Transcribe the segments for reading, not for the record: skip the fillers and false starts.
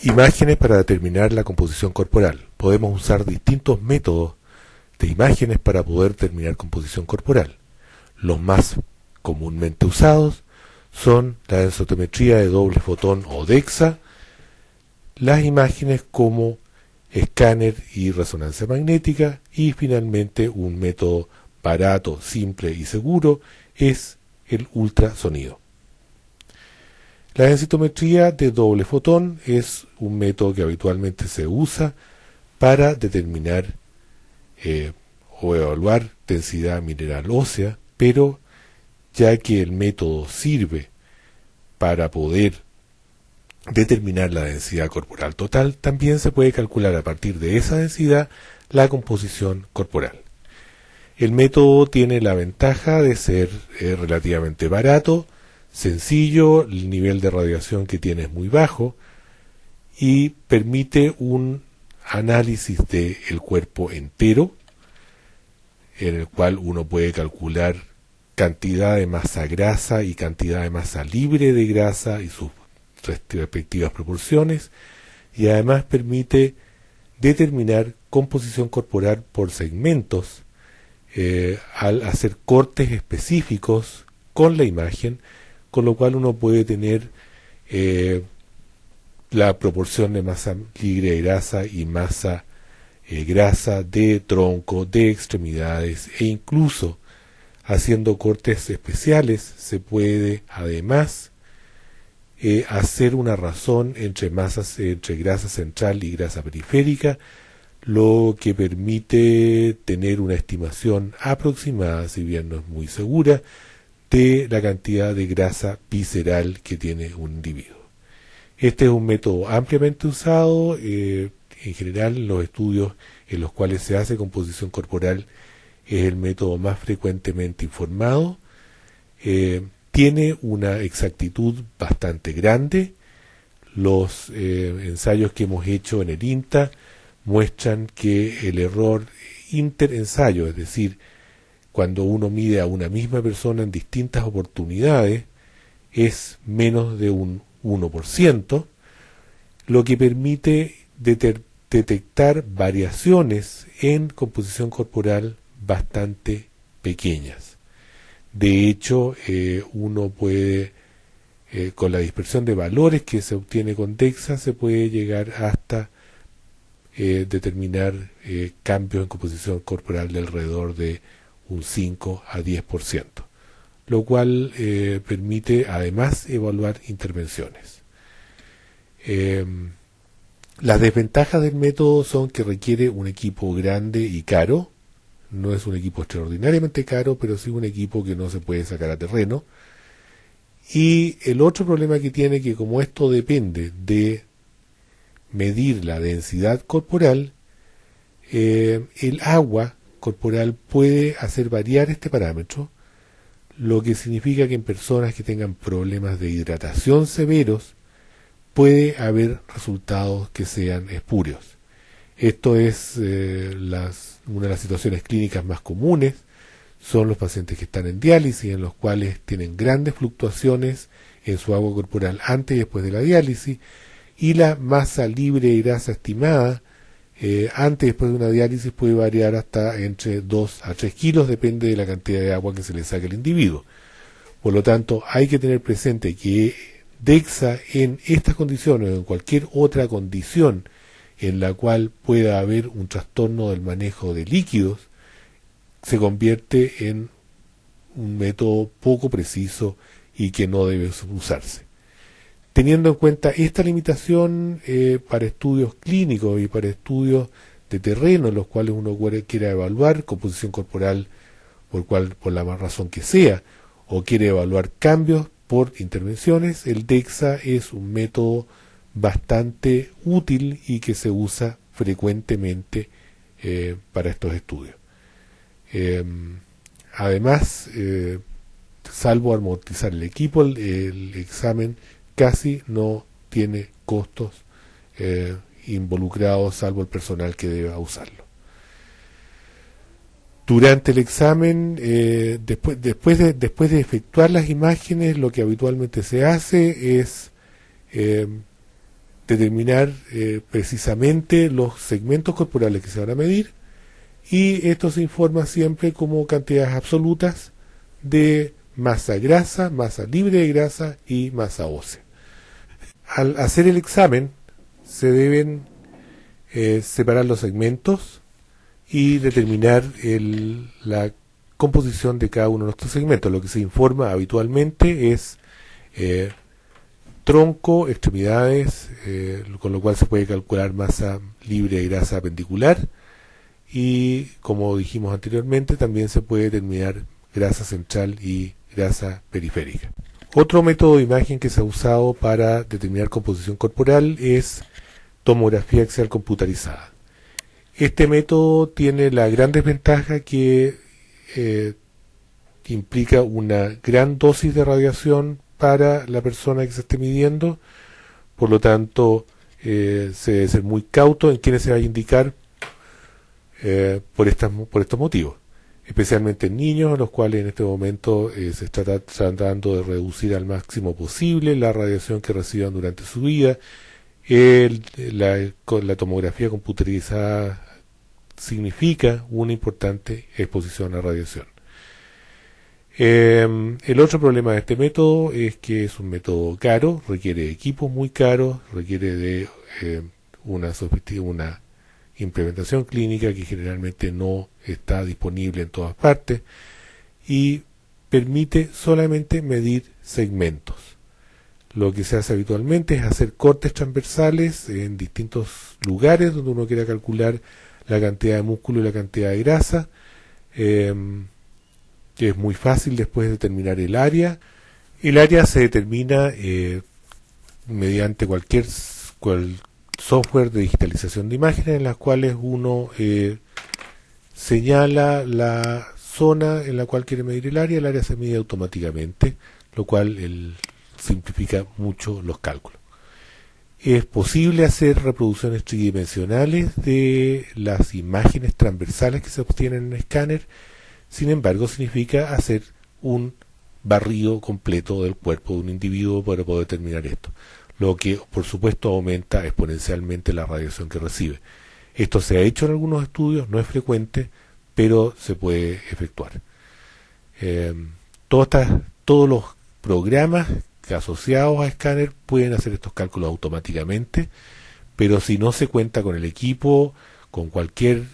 Imágenes para determinar la composición corporal. Podemos usar distintos métodos de imágenes para poder determinar composición corporal. Los más comúnmente usados son la densotometría de doble fotón o DEXA, las imágenes como escáner y resonancia magnética, y finalmente un método barato, simple y seguro es el ultrasonido. La densitometría de doble fotón es un método que habitualmente se usa para determinar o evaluar densidad mineral ósea, pero ya que el método sirve para poder determinar la densidad corporal total, también se puede calcular a partir de esa densidad la composición corporal. El método tiene la ventaja de ser relativamente barato, sencillo, el nivel de radiación que tiene es muy bajo y permite un análisis del cuerpo entero, en el cual uno puede calcular cantidad de masa grasa y cantidad de masa libre de grasa y sus respectivas proporciones, y además permite determinar composición corporal por segmentos al hacer cortes específicos con la imagen, con lo cual uno puede tener la proporción de masa libre de grasa y masa grasa de tronco, de extremidades, e incluso haciendo cortes especiales se puede además hacer una razón entre grasa central y grasa periférica, lo que permite tener una estimación aproximada, si bien no es muy segura, de la cantidad de grasa visceral que tiene un individuo. Este es un método ampliamente usado, en general en los estudios en los cuales se hace composición corporal es el método más frecuentemente informado, tiene una exactitud bastante grande. Los ensayos que hemos hecho en el INTA muestran que el error interensayo, es decir, cuando uno mide a una misma persona en distintas oportunidades, es menos de un 1%, lo que permite detectar variaciones en composición corporal bastante pequeñas. De hecho, uno puede, con la dispersión de valores que se obtiene con DEXA, se puede llegar hasta determinar cambios en composición corporal de alrededor de un 5 a 10%, lo cual permite además evaluar intervenciones. Las desventajas del método son que requiere un equipo grande y caro. No es un equipo extraordinariamente caro, pero sí un equipo que no se puede sacar a terreno. Y el otro problema que tiene, que como esto depende de medir la densidad corporal, el agua corporal puede hacer variar este parámetro, lo que significa que en personas que tengan problemas de hidratación severos puede haber resultados que sean espurios. Esto es una de las situaciones clínicas más comunes. Son los pacientes que están en diálisis, en los cuales tienen grandes fluctuaciones en su agua corporal antes y después de la diálisis, y la masa libre de grasa estimada antes y después de una diálisis puede variar hasta entre 2 a 3 kilos, depende de la cantidad de agua que se le saque al individuo. Por lo tanto, hay que tener presente que DEXA en estas condiciones o en cualquier otra condición en la cual pueda haber un trastorno del manejo de líquidos, se convierte en un método poco preciso y que no debe usarse. Teniendo en cuenta esta limitación para estudios clínicos y para estudios de terreno en los cuales uno quiera evaluar composición corporal por la más razón que sea, o quiere evaluar cambios por intervenciones, el DEXA es un método bastante útil y que se usa frecuentemente para estos estudios. Además, salvo amortizar el equipo, el examen casi no tiene costos involucrados, salvo el personal que deba usarlo. Durante el examen, después de efectuar las imágenes, lo que habitualmente se hace es determinar precisamente los segmentos corporales que se van a medir, y esto se informa siempre como cantidades absolutas de masa grasa, masa libre de grasa y masa ósea. Al hacer el examen se deben separar los segmentos y determinar la composición de cada uno de estos segmentos. Lo que se informa habitualmente es tronco, extremidades, con lo cual se puede calcular masa libre de grasa apendicular, y como dijimos anteriormente también se puede determinar grasa central y grasa periférica. Otro método de imagen que se ha usado para determinar composición corporal es tomografía axial computarizada. Este método tiene la gran desventaja que implica una gran dosis de radiación para la persona que se esté midiendo, por lo tanto se debe ser muy cauto en quienes se va a indicar por estos motivos, especialmente en niños, a los cuales en este momento se está tratando de reducir al máximo posible la radiación que reciban durante su vida. La tomografía computarizada significa una importante exposición a radiación. El otro problema de este método es que es un método caro, requiere equipos muy caros, requiere de una implementación clínica que generalmente no está disponible en todas partes, y permite solamente medir segmentos. Lo que se hace habitualmente es hacer cortes transversales en distintos lugares donde uno quiera calcular la cantidad de músculo y la cantidad de grasa, que es muy fácil después determinar el área. El área se determina mediante cualquier software de digitalización de imágenes, en las cuales uno señala la zona en la cual quiere medir el área se mide automáticamente, lo cual simplifica mucho los cálculos. Es posible hacer reproducciones tridimensionales de las imágenes transversales que se obtienen en el escáner. Sin embargo, significa hacer un barrido completo del cuerpo de un individuo para poder determinar esto, lo que por supuesto aumenta exponencialmente la radiación que recibe. Esto se ha hecho en algunos estudios, no es frecuente, pero se puede efectuar. Todos los programas asociados a escáner pueden hacer estos cálculos automáticamente, pero si no se cuenta con el equipo, con cualquier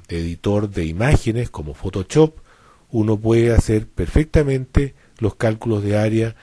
editor de imágenes como Photoshop, uno puede hacer perfectamente los cálculos de área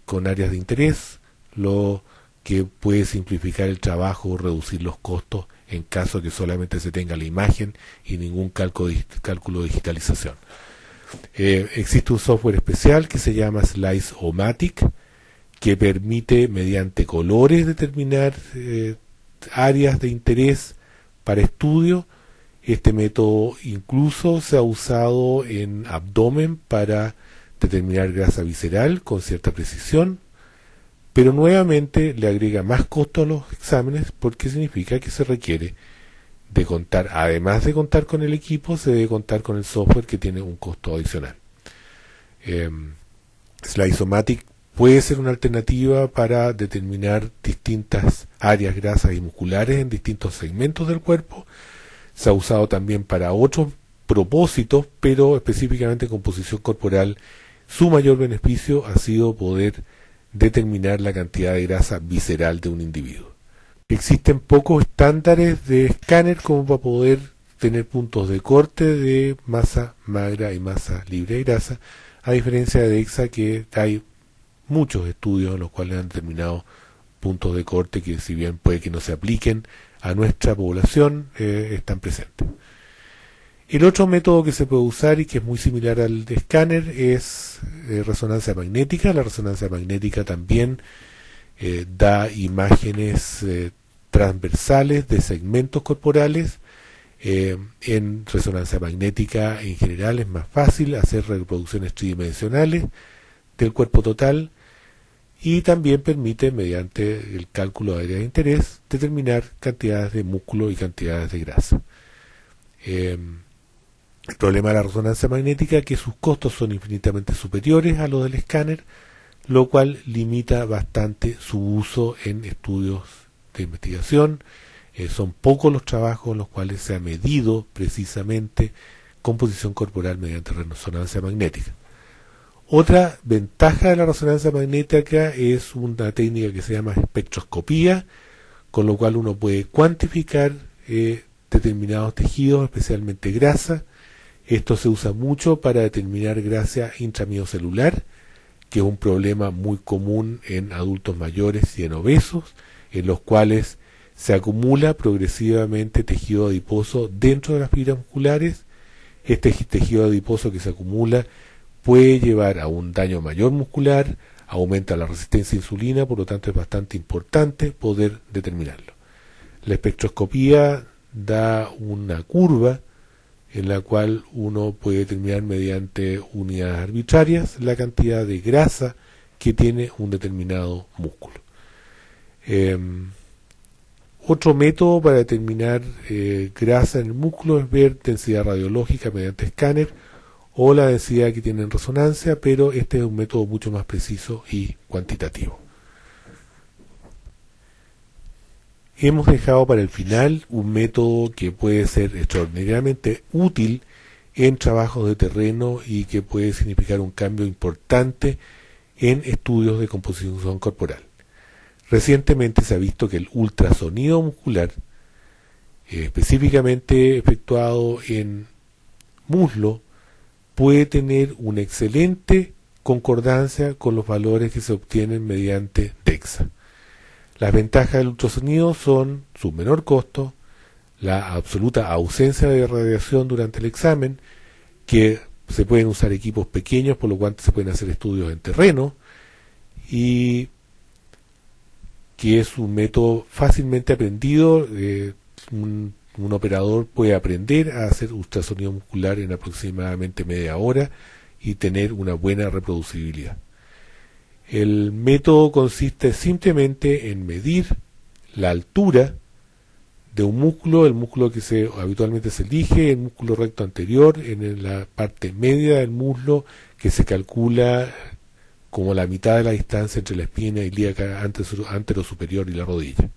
con áreas de interés, lo que puede simplificar el trabajo o reducir los costos en caso que solamente se tenga la imagen y ningún cálculo de digitalización. Existe un software especial que se llama Slice-O-Matic, que permite mediante colores determinar áreas de interés para estudio. Este método incluso se ha usado en abdomen para determinar grasa visceral con cierta precisión, pero nuevamente le agrega más costo a los exámenes, porque significa que se requiere de contar, además de contar con el equipo, se debe contar con el software, que tiene un costo adicional. Slice-O-Matic puede ser una alternativa para determinar distintas áreas grasas y musculares en distintos segmentos del cuerpo. Se ha usado también para otros propósitos, pero específicamente en composición corporal, su mayor beneficio ha sido poder determinar la cantidad de grasa visceral de un individuo. Existen pocos estándares de escáner como para poder tener puntos de corte de masa magra y masa libre de grasa, a diferencia de DEXA, que hay muchos estudios en los cuales han determinado puntos de corte que, si bien puede que no se apliquen a nuestra población, están presentes. El otro método que se puede usar y que es muy similar al de escáner es resonancia magnética. La resonancia magnética también da imágenes transversales de segmentos corporales. En resonancia magnética en general es más fácil hacer reproducciones tridimensionales del cuerpo total, y también permite, mediante el cálculo de área de interés, determinar cantidades de músculo y cantidades de grasa. El problema de la resonancia magnética es que sus costos son infinitamente superiores a los del escáner, lo cual limita bastante su uso en estudios de investigación. Son pocos los trabajos en los cuales se ha medido precisamente composición corporal mediante resonancia magnética. Otra ventaja de la resonancia magnética es una técnica que se llama espectroscopía, con lo cual uno puede cuantificar determinados tejidos, especialmente grasa. Esto se usa mucho para determinar grasa intramiocelular, que es un problema muy común en adultos mayores y en obesos, en los cuales se acumula progresivamente tejido adiposo dentro de las fibras musculares. Este tejido adiposo que se acumula puede llevar a un daño mayor muscular, aumenta la resistencia a insulina, por lo tanto es bastante importante poder determinarlo. La espectroscopía da una curva en la cual uno puede determinar mediante unidades arbitrarias la cantidad de grasa que tiene un determinado músculo. Otro método para determinar grasa en el músculo es ver densidad radiológica mediante escáner o la densidad que tiene en resonancia, pero este es un método mucho más preciso y cuantitativo. Hemos dejado para el final un método que puede ser extraordinariamente útil en trabajos de terreno y que puede significar un cambio importante en estudios de composición corporal. Recientemente se ha visto que el ultrasonido muscular, específicamente efectuado en muslo, puede tener una excelente concordancia con los valores que se obtienen mediante DEXA. Las ventajas del ultrasonido son su menor costo, la absoluta ausencia de radiación durante el examen, que se pueden usar equipos pequeños, por lo cual se pueden hacer estudios en terreno, y que es un método fácilmente aprendido. Un operador puede aprender a hacer ultrasonido muscular en aproximadamente media hora y tener una buena reproducibilidad. El método consiste simplemente en medir la altura de un músculo, el músculo que habitualmente se elige, el músculo recto anterior, en la parte media del muslo, que se calcula como la mitad de la distancia entre la espina ilíaca anterosuperior y la rodilla.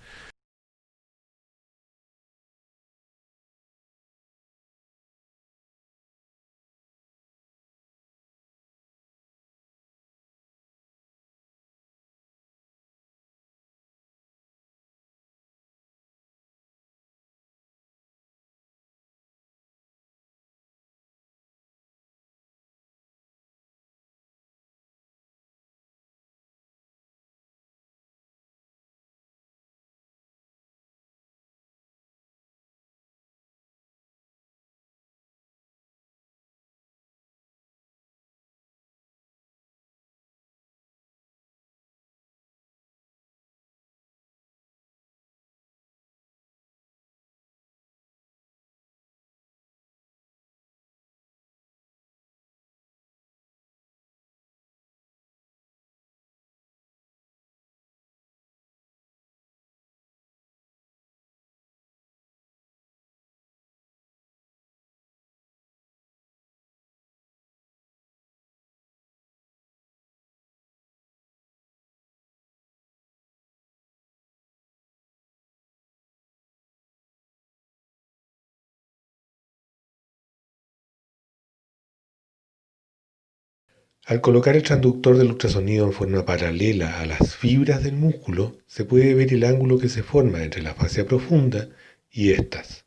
Al colocar el transductor del ultrasonido en forma paralela a las fibras del músculo, se puede ver el ángulo que se forma entre la fascia profunda y estas.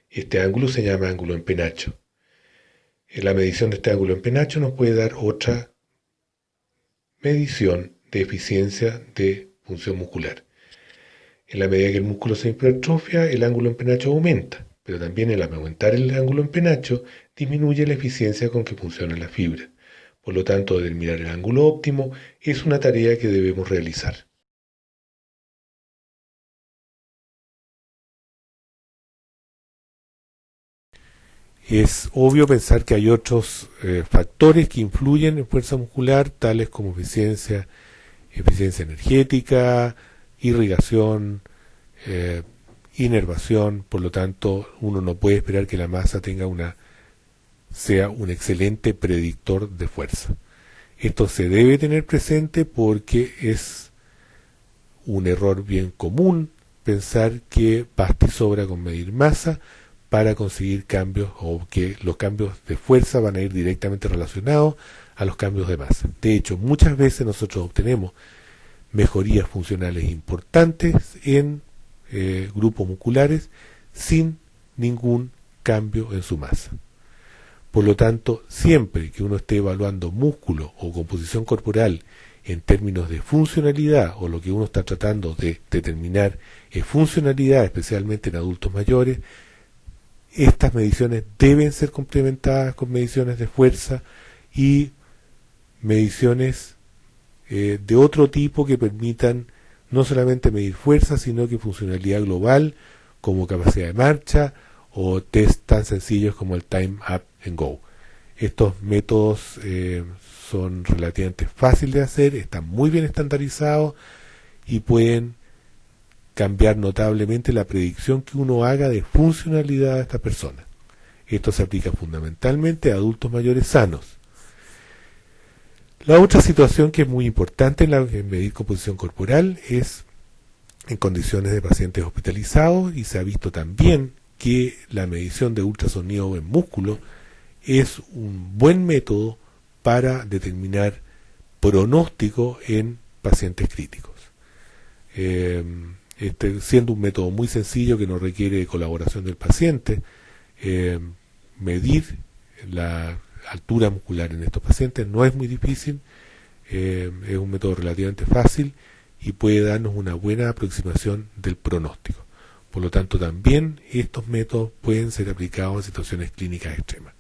Este ángulo se llama ángulo en penacho. La medición de este ángulo en penacho nos puede dar otra medición de eficiencia de función muscular. En la medida que el músculo se hipertrofia, el ángulo en penacho aumenta, pero también al aumentar el ángulo en penacho, disminuye la eficiencia con que funciona la fibra. Por lo tanto, determinar el ángulo óptimo es una tarea que debemos realizar. Es obvio pensar que hay otros factores que influyen en fuerza muscular, tales como eficiencia energética, irrigación, inervación. Por lo tanto, uno no puede esperar que la masa sea un excelente predictor de fuerza. Esto se debe tener presente porque es un error bien común pensar que basta y sobra con medir masa para conseguir cambios, o que los cambios de fuerza van a ir directamente relacionados a los cambios de masa. De hecho, muchas veces nosotros obtenemos mejorías funcionales importantes en grupos musculares sin ningún cambio en su masa. Por lo tanto, siempre que uno esté evaluando músculo o composición corporal en términos de funcionalidad, o lo que uno está tratando de determinar es funcionalidad, especialmente en adultos mayores, estas mediciones deben ser complementadas con mediciones de fuerza y mediciones de otro tipo que permitan no solamente medir fuerza, sino que funcionalidad global, como capacidad de marcha o test tan sencillos como el Time Up and Go. Estos métodos son relativamente fáciles de hacer, están muy bien estandarizados y pueden cambiar notablemente la predicción que uno haga de funcionalidad de esta persona. Esto se aplica fundamentalmente a adultos mayores sanos. La otra situación que es muy importante en medir composición corporal es en condiciones de pacientes hospitalizados, y se ha visto también que la medición de ultrasonido en músculo es un buen método para determinar pronóstico en pacientes críticos. Siendo un método muy sencillo que no requiere colaboración del paciente, medir la altura muscular en estos pacientes no es muy difícil, es un método relativamente fácil y puede darnos una buena aproximación del pronóstico. Por lo tanto, también estos métodos pueden ser aplicados en situaciones clínicas extremas.